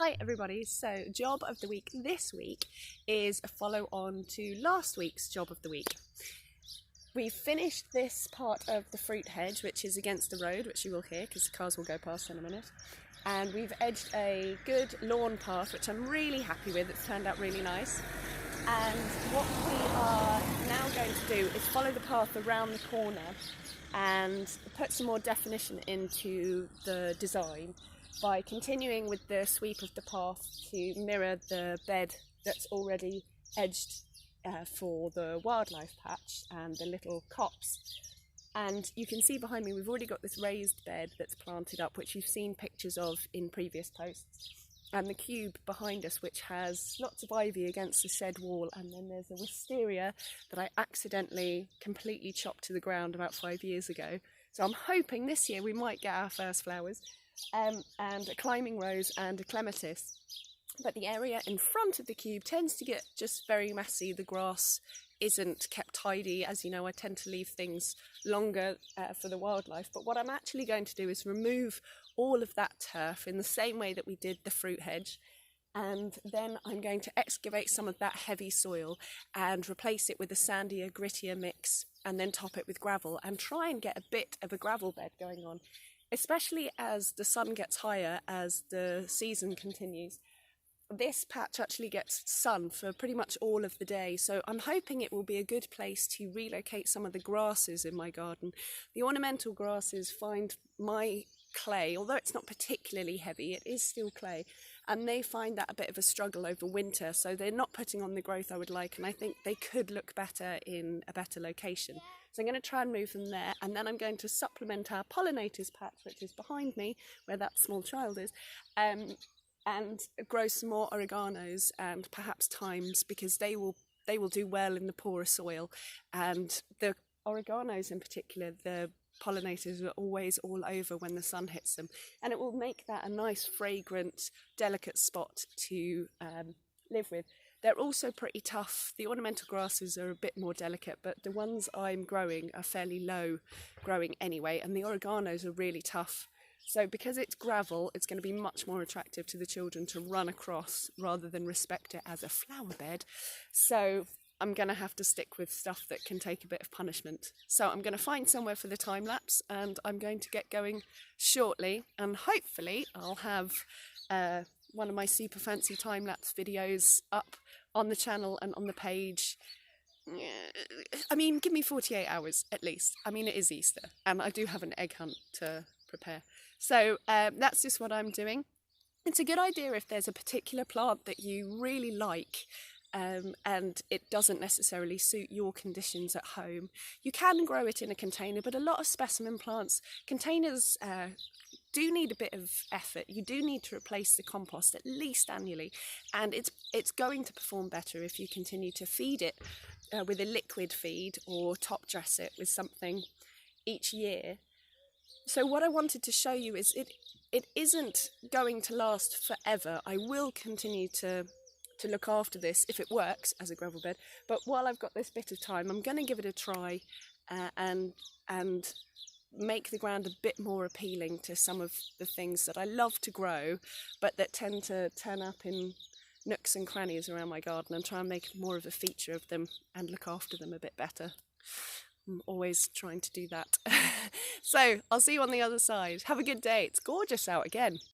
Hi everybody, so job of the week this week is a follow on to last week's job of the week. We've finished this part of the fruit hedge, which is against the road, which you will hear because the cars will go past in a minute, and we've edged a good lawn path which I'm really happy with. It's turned out really nice, and what we are now going to do is follow the path around the corner and put some more definition into the design by continuing with the sweep of the path to mirror the bed that's already edged for the wildlife patch and the little copse. And you can see behind me we've already got this raised bed that's planted up, which you've seen pictures of in previous posts, and the cube behind us which has lots of ivy against the shed wall, and then there's a wisteria that I accidentally completely chopped to the ground about 5 years ago. So I'm hoping this year we might get our first flowers. And a climbing rose and a clematis. But the area in front of the cube tends to get just very messy. The grass isn't kept tidy. As you know, I tend to leave things longer for the wildlife. But what I'm actually going to do is remove all of that turf in the same way that we did the fruit hedge. And then I'm going to excavate some of that heavy soil and replace it with a sandier, grittier mix, and then top it with gravel and try and get a bit of a gravel bed going on. Especially as the sun gets higher as the season continues. This patch actually gets sun for pretty much all of the day, so I'm hoping it will be a good place to relocate some of the grasses in my garden. The ornamental grasses find my clay, although it's not particularly heavy, it is still clay, and they find that a bit of a struggle over winter, so they're not putting on the growth I would like, and I think they could look better in a better location. So I'm going to try and move them there, and then I'm going to supplement our pollinators patch, which is behind me, where that small child is, and grow some more oreganos and perhaps thymes, because they will do well in the poorer soil. And the oreganos in particular, the pollinators are always all over when the sun hits them, and it will make that a nice, fragrant, delicate spot to live with. They're also pretty tough. The ornamental grasses are a bit more delicate, but the ones I'm growing are fairly low growing anyway, and the oreganos are really tough. So because it's gravel, it's going to be much more attractive to the children to run across rather than respect it as a flower bed. So I'm going to have to stick with stuff that can take a bit of punishment. So I'm going to find somewhere for the time lapse, and I'm going to get going shortly, and hopefully I'll have one of my super fancy time-lapse videos up on the channel and on the page. I mean, give me 48 hours at least. I mean, it is Easter and I do have an egg hunt to prepare. So that's just what I'm doing. It's a good idea if there's a particular plant that you really like and it doesn't necessarily suit your conditions at home. You can grow it in a container, but a lot of specimen plants, containers do need a bit of effort. You do need to replace the compost at least annually, and it's going to perform better if you continue to feed it with a liquid feed or top dress it with something each year. So what I wanted to show you is it isn't going to last forever. I will continue to look after this if it works as a gravel bed, but while I've got this bit of time, I'm going to give it a try and make the ground a bit more appealing to some of the things that I love to grow but that tend to turn up in nooks and crannies around my garden, and try and make more of a feature of them and look after them a bit better. I'm always trying to do that. So I'll see you on the other side. Have a good day. It's gorgeous out again.